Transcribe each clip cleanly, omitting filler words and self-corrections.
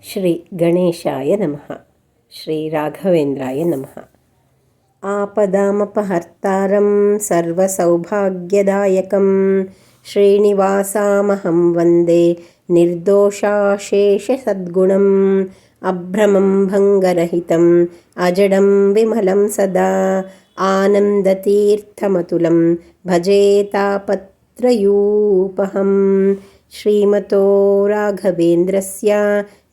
ಶ್ರೀ ಗಣೇಶಾಯ ನಮಃ. ಶ್ರೀ ರಾಘವೇಂದ್ರಾಯ ನಮಃ. ಆಪದಾಮಪಹರ್ತಾರಂ ಸರ್ವಸೌಭಾಗ್ಯದಾಯಕಂ ಶ್ರೀನಿವಾಸಾಮಹಂ ವಂದೇ ನಿರ್ದೋಷಾಶೇಷಸದ್ಗುಣಂ ಅಭ್ರಮಂ ಭಂಗರಹಿತಂ ಅಜಡಂ ವಿಮಲಂ ಸದಾ ಆನಂದತೀರ್ಥಮತುಲಂ ಭಜೇ ತಾಪತ್ರಯೂಪಹಂ. ಶ್ರೀಮತೋ ರಾಘವೇಂದ್ರಸ್ಯ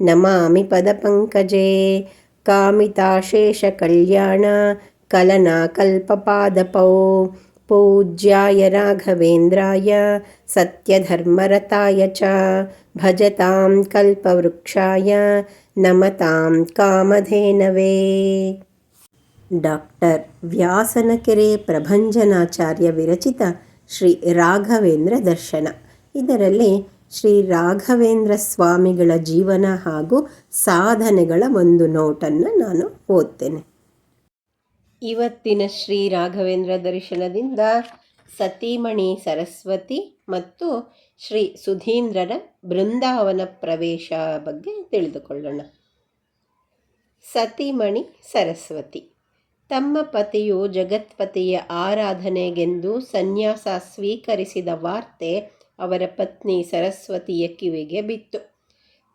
ನಮಾಮಿ ಪದಪಂಕಜೇ ಕಾಮಿತಾಶೇಷಕಲ್ಯಾಣ ಕಲನಾಕಲ್ಪಪಾದಪೌ ಪೂಜ್ಯಾಯ ರಾಘವೇಂದ್ರಾಯ ಸತ್ಯಧರ್ಮರತಾಯ ಚ ಭಜತಾಂ ಕಲ್ಪವೃಕ್ಷಾಯ ನಮತಾಂ ಕಾಮಧೇನವೇ. ಡಾಕ್ಟರ್ ವ್ಯಾಸನಕೆರೆ ಪ್ರಭಂಜನಾಚಾರ್ಯ ವಿರಚಿತ ಶ್ರೀ ರಾಘವೇಂದ್ರ ದರ್ಶನ. ಇದರಲ್ಲಿ ಶ್ರೀ ರಾಘವೇಂದ್ರ ಸ್ವಾಮಿಗಳ ಜೀವನ ಹಾಗೂ ಸಾಧನೆಗಳ ಒಂದು ನೋಟನ್ನು ನಾನು ಓದ್ತೇನೆ. ಇವತ್ತಿನ ಶ್ರೀ ರಾಘವೇಂದ್ರ ದರ್ಶನದಿಂದ ಸತೀಮಣಿ ಸರಸ್ವತಿ ಮತ್ತು ಶ್ರೀ ಸುಧೀಂದ್ರರ ಬೃಂದಾವನ ಪ್ರವೇಶ ಬಗ್ಗೆ ತಿಳಿದುಕೊಳ್ಳೋಣ. ಸತೀಮಣಿ ಸರಸ್ವತಿ ತಮ್ಮ ಪತಿಯು ಜಗತ್ಪತಿಯ ಆರಾಧನೆಗೆಂದು ಸನ್ಯಾಸ ಸ್ವೀಕರಿಸಿದ ವಾರ್ತೆ ಅವರ ಪತ್ನಿ ಸರಸ್ವತಿಯ ಕಿವಿಗೆ ಬಿತ್ತು.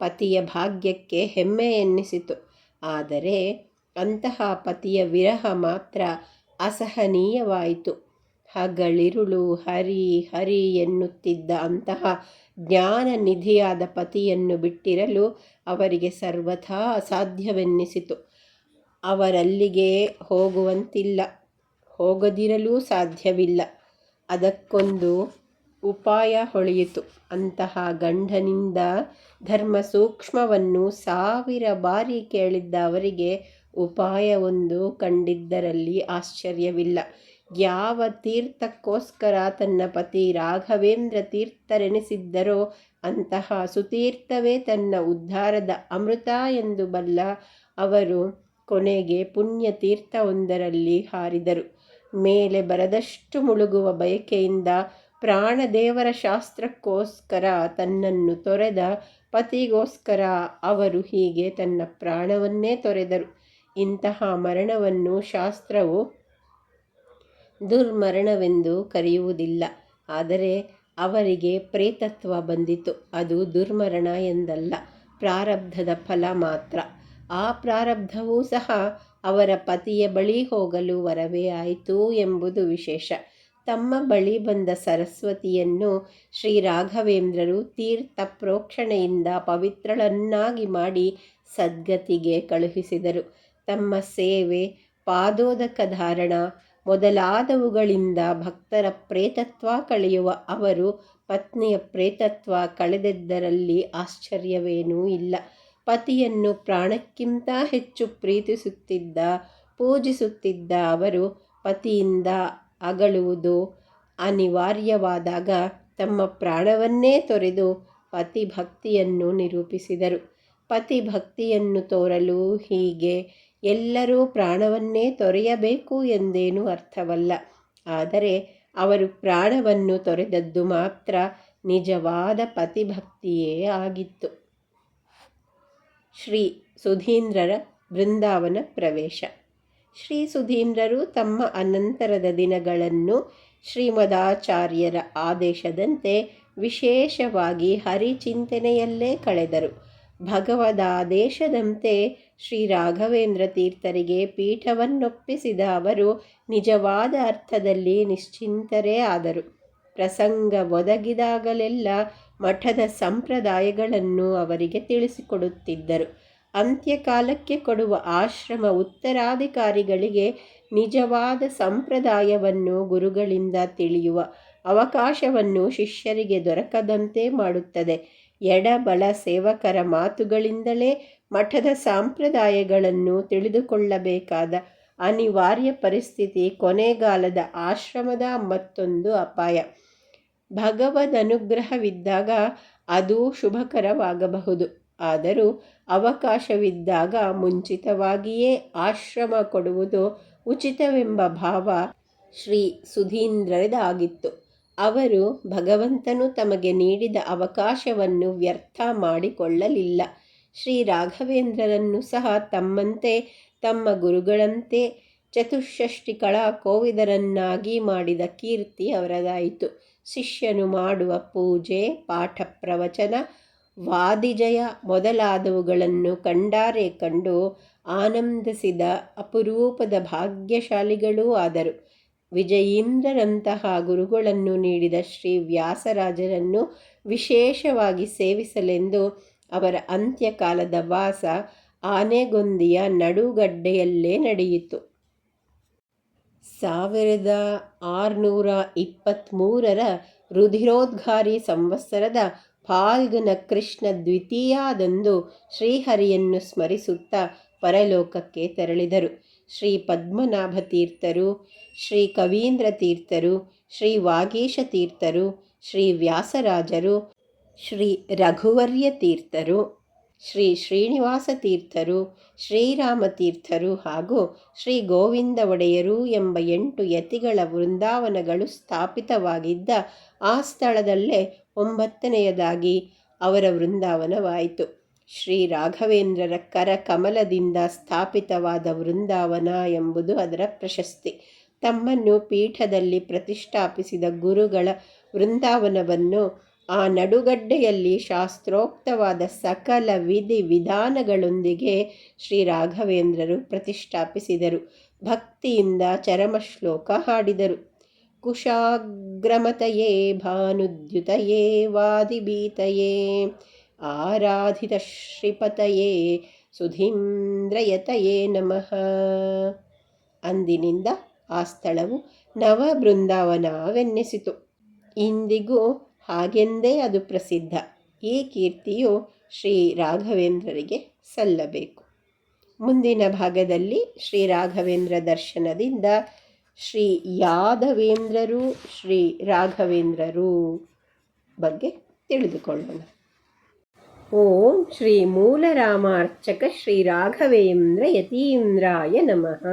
ಪತಿಯ ಭಾಗ್ಯಕ್ಕೆ ಹೆಮ್ಮೆ ಎನ್ನಿಸಿತು. ಆದರೆ ಅಂತಹ ಪತಿಯ ವಿರಹ ಮಾತ್ರ ಅಸಹನೀಯವಾಯಿತು. ಹಗಲಿರುಳು ಹರಿ ಹರಿ ಎನ್ನುತ್ತಿದ್ದ ಅಂತಹ ಜ್ಞಾನ ನಿಧಿಯಾದ ಪತಿಯನ್ನು ಬಿಟ್ಟಿರಲು ಅವರಿಗೆ ಸರ್ವಥಾ ಅಸಾಧ್ಯವೆನ್ನಿಸಿತು. ಅವರಲ್ಲಿಗೆ ಹೋಗುವಂತಿಲ್ಲ, ಹೋಗದಿರಲೂ ಸಾಧ್ಯವಿಲ್ಲ. ಅದಕ್ಕೊಂದು ಉಪಾಯ ಹೊಳೆಯಿತು. ಅಂತಹ ಗಂಡನಿಂದ ಧರ್ಮ ಸೂಕ್ಷ್ಮವನ್ನು 1000 ಬಾರಿ ಕೇಳಿದ್ದ ಅವರಿಗೆ ಉಪಾಯವೊಂದು ಕಂಡಿದ್ದರಲ್ಲಿ ಆಶ್ಚರ್ಯವಿಲ್ಲ. ಯಾವ ತೀರ್ಥಕ್ಕೋಸ್ಕರ ತನ್ನ ಪತಿ ರಾಘವೇಂದ್ರ ತೀರ್ಥರೆನಿಸಿದ್ದರೋ ಅಂತಹ ಸುತೀರ್ಥವೇ ತನ್ನ ಉದ್ಧಾರದ ಅಮೃತ ಎಂದು ಬಲ್ಲ ಅವರು ಕೊನೆಗೆ ಪುಣ್ಯ ತೀರ್ಥವೊಂದರಲ್ಲಿ ಹಾರಿದರು. ಮೇಲೆ ಬರದಷ್ಟು ಮುಳುಗುವ ಬಯಕೆಯಿಂದ ಪ್ರಾಣದೇವರ ಶಾಸ್ತ್ರಕ್ಕೋಸ್ಕರ ತನ್ನನ್ನು ತೊರೆದ ಪತಿಗೋಸ್ಕರ ಅವರು ಹೀಗೆ ತನ್ನ ಪ್ರಾಣವನ್ನೇ ತೊರೆದರು. ಇಂತಹ ಮರಣವನ್ನು ಶಾಸ್ತ್ರವು ದುರ್ಮರಣವೆಂದು ಕರೆಯುವುದಿಲ್ಲ. ಆದರೆ ಅವರಿಗೆ ಪ್ರೇತತ್ವ ಬಂದಿತು. ಅದು ದುರ್ಮರಣ ಎಂದಲ್ಲ, ಪ್ರಾರಬ್ಧದ ಫಲ ಮಾತ್ರ. ಆ ಪ್ರಾರಬ್ಧವೂ ಸಹ ಅವರ ಪತಿಯ ಬಳಿ ಹೋಗಲು ವರವೇ ಆಯಿತು ಎಂಬುದು ವಿಶೇಷ. ತಮ್ಮ ಬಳಿ ಬಂದ ಸರಸ್ವತಿಯನ್ನು ಶ್ರೀ ರಾಘವೇಂದ್ರರು ತೀರ್ಥ ಪ್ರೋಕ್ಷಣೆಯಿಂದ ಪವಿತ್ರಳನ್ನಾಗಿ ಮಾಡಿ ಸದ್ಗತಿಗೆ ಕಳುಹಿಸಿದರು. ತಮ್ಮ ಸೇವೆ, ಪಾದೋದಕ ಧಾರಣ ಮೊದಲಾದವುಗಳಿಂದ ಭಕ್ತರ ಪ್ರೇತತ್ವ ಕಳೆಯುವ ಅವರು ಪತ್ನಿಯ ಪ್ರೇತತ್ವ ಕಳೆದಿದ್ದರಲ್ಲಿ ಆಶ್ಚರ್ಯವೇನೂ ಇಲ್ಲ. ಪತಿಯನ್ನು ಪ್ರಾಣಕ್ಕಿಂತ ಹೆಚ್ಚು ಪ್ರೀತಿಸುತ್ತಿದ್ದ, ಪೂಜಿಸುತ್ತಿದ್ದ ಅವರು ಪತಿಯಿಂದ ಅಗಲುವುದು ಅನಿವಾರ್ಯವಾದಾಗ ತಮ್ಮ ಪ್ರಾಣವನ್ನೇ ತೊರೆದು ಪತಿಭಕ್ತಿಯನ್ನು ನಿರೂಪಿಸಿದರು. ಪತಿಭಕ್ತಿಯನ್ನು ತೋರಲು ಹೀಗೆ ಎಲ್ಲರೂ ಪ್ರಾಣವನ್ನೇ ತೊರೆಯಬೇಕು ಎಂದೇನೂ ಅರ್ಥವಲ್ಲ. ಆದರೆ ಅವರು ಪ್ರಾಣವನ್ನು ತೊರೆದದ್ದು ಮಾತ್ರ ನಿಜವಾದ ಪತಿಭಕ್ತಿಯೇ ಆಗಿತ್ತು. ಶ್ರೀ ಸುಧೀಂದ್ರರ ಬೃಂದಾವನ ಪ್ರವೇಶ. ಶ್ರೀ ಸುಧೀಂದ್ರರು ತಮ್ಮ ಅನಂತರದ ದಿನಗಳನ್ನು ಶ್ರೀಮದಾಚಾರ್ಯರ ಆದೇಶದಂತೆ ವಿಶೇಷವಾಗಿ ಹರಿಚಿಂತನೆಯಲ್ಲೇ ಕಳೆದರು. ಭಗವದಾದೇಶದಂತೆ ಶ್ರೀ ರಾಘವೇಂದ್ರ ತೀರ್ಥರಿಗೆ ಪೀಠವನ್ನೊಪ್ಪಿಸಿದ ಅವರು ನಿಜವಾದ ಅರ್ಥದಲ್ಲಿ ನಿಶ್ಚಿಂತರೇ ಆದರು. ಪ್ರಸಂಗ ಒದಗಿದಾಗಲೆಲ್ಲ ಮಠದ ಸಂಪ್ರದಾಯಗಳನ್ನು ಅವರಿಗೆ ತಿಳಿಸಿಕೊಡುತ್ತಿದ್ದರು. ಅಂತ್ಯಕಾಲಕ್ಕೆ ಕೊಡುವ ಆಶ್ರಮ ಉತ್ತರಾಧಿಕಾರಿಗಳಿಗೆ ನಿಜವಾದ ಸಂಪ್ರದಾಯವನ್ನು ಗುರುಗಳಿಂದ ತಿಳಿಯುವ ಅವಕಾಶವನ್ನು ಶಿಷ್ಯರಿಗೆ ದೊರಕದಂತೆ ಮಾಡುತ್ತದೆ. ಎಡಬಲ ಸೇವಕರ ಮಾತುಗಳಿಂದಲೇ ಮಠದ ಸಂಪ್ರದಾಯಗಳನ್ನು ತಿಳಿದುಕೊಳ್ಳಬೇಕಾದ ಅನಿವಾರ್ಯ ಪರಿಸ್ಥಿತಿ ಕೊನೆಗಾಲದ ಆಶ್ರಮದ ಮತ್ತೊಂದು ಅಪಾಯ. ಭಗವದನುಗ್ರಹವಿದ್ದಾಗ ಅದು ಶುಭಕರವಾಗಬಹುದು. ಆದರೂ ಅವಕಾಶವಿದ್ದಾಗ ಮುಂಚಿತವಾಗಿಯೇ ಆಶ್ರಮ ಕೊಡುವುದು ಉಚಿತವೆಂಬ ಭಾವ ಶ್ರೀ ಸುಧೀಂದ್ರರದಾಗಿತ್ತು. ಅವರು ಭಗವಂತನು ತಮಗೆ ನೀಡಿದ ಅವಕಾಶವನ್ನು ವ್ಯರ್ಥ ಮಾಡಿಕೊಳ್ಳಲಿಲ್ಲ. ಶ್ರೀ ರಾಘವೇಂದ್ರರನ್ನು ಸಹ ತಮ್ಮಂತೆ ತಮ್ಮ ಗುರುಗಳಂತೆ ಚತುಷ್ಷಷ್ಟಿ ಕಳಾ ಕೋವಿದರನ್ನಾಗಿ ಮಾಡಿದ ಕೀರ್ತಿ ಅವರದಾಯಿತು. ಶಿಷ್ಯನು ಮಾಡುವ ಪೂಜೆ, ಪಾಠ ಪ್ರವಚನ, ವಾದಿಜಯ ಮೊದಲಾದವುಗಳನ್ನು ಕಂಡಾರೆ ಕಂಡು ಆನಂದಿಸಿದ ಅಪರೂಪದ ಭಾಗ್ಯಶಾಲಿಗಳೂ ಆದರು. ವಿಜಯೀಂದ್ರರಂತಹ ಗುರುಗಳನ್ನು ನೀಡಿದ ಶ್ರೀ ವ್ಯಾಸರಾಜರನ್ನು ವಿಶೇಷವಾಗಿ ಸೇವಿಸಲೆಂದು ಅವರ ಅಂತ್ಯಕಾಲದ ವಾಸ ಆನೆಗೊಂದಿಯ ನಡುಗಡ್ಡೆಯಲ್ಲೇ ನಡೆಯಿತು. 1623 ರುಧಿರೋದ್ಗಾರಿ ಸಂವತ್ಸರದ ಫಾಲ್ಗುಣ ಕೃಷ್ಣ ದ್ವಿತೀಯಾದಂದು ಶ್ರೀಹರಿಯನ್ನು ಸ್ಮರಿಸುತ್ತಾ ಪರಲೋಕಕ್ಕೆ ತೆರಳಿದರು. ಶ್ರೀ ಪದ್ಮನಾಭ ತೀರ್ಥರು, ಶ್ರೀ ಕವೀಂದ್ರ ತೀರ್ಥರು, ಶ್ರೀ ವಾಗೀಶ ತೀರ್ಥರು, ಶ್ರೀ ವ್ಯಾಸರಾಜರು, ಶ್ರೀ ರಘುವರ್ಯ ತೀರ್ಥರು, ಶ್ರೀ ಶ್ರೀನಿವಾಸ ತೀರ್ಥರು, ಶ್ರೀರಾಮತೀರ್ಥರು ಹಾಗೂ ಶ್ರೀ ಗೋವಿಂದ ಒಡೆಯರು ಎಂಬ 8 ಯತಿಗಳ ವೃಂದಾವನಗಳು ಸ್ಥಾಪಿತವಾಗಿದ್ದ ಆ ಸ್ಥಳದಲ್ಲೇ 9ನೆಯದಾಗಿ ಅವರ ವೃಂದಾವನವಾಯಿತು. ಶ್ರೀ ರಾಘವೇಂದ್ರರ ಕರ ಕಮಲದಿಂದ ಸ್ಥಾಪಿತವಾದ ವೃಂದಾವನ ಎಂಬುದು ಅದರ ಪ್ರಶಸ್ತಿ. ತಮ್ಮನ್ನು ಪೀಠದಲ್ಲಿ ಪ್ರತಿಷ್ಠಾಪಿಸಿದ ಗುರುಗಳ ವೃಂದಾವನವನ್ನು ಆ ನಡುಗಡ್ಡೆಯಲ್ಲಿ ಶಾಸ್ತ್ರೋಕ್ತವಾದ ಸಕಲ ವಿಧಿ ವಿಧಾನಗಳೊಂದಿಗೆ ಶ್ರೀ ರಾಘವೇಂದ್ರರು ಪ್ರತಿಷ್ಠಾಪಿಸಿದರು. ಭಕ್ತಿಯಿಂದ ಚರಮ ಶ್ಲೋಕ ಹಾಡಿದರು. ಕುಶಾಗ್ರಮತಯೇ ಭಾನುದ್ಯುತಯೇ ವಾದಿಭೀತಯೇ ಆರಾಧಿತ ಶ್ರೀಪತಯೇ ಸುಧೀಂದ್ರಯತಯೇ ನಮಃ. ಅಂದಿನಿಂದ ಆ ಸ್ಥಳವು ನವ ಬೃಂದಾವನವೆನ್ನಿಸಿತು. ಇಂದಿಗೂ ಹಾಗೆಂದೇ ಅದು ಪ್ರಸಿದ್ಧ. ಈ ಕೀರ್ತಿಯು ಶ್ರೀ ರಾಘವೇಂದ್ರರಿಗೆ ಸಲ್ಲಬೇಕು. ಮುಂದಿನ ಭಾಗದಲ್ಲಿ ಶ್ರೀ ರಾಘವೇಂದ್ರ ದರ್ಶನದಿಂದ ಶ್ರೀ ಯಾದವೇಂದ್ರರು, ಶ್ರೀ ರಾಘವೇಂದ್ರರು ಬಗ್ಗೆ ತಿಳಿದುಕೊಳ್ಳೋಣ. ಓಂ ಶ್ರೀ ಮೂಲರಾಮಾರ್ಚಕ ಶ್ರೀ ರಾಘವೇಂದ್ರ ಯತೀಂದ್ರಾಯ ನಮಃ.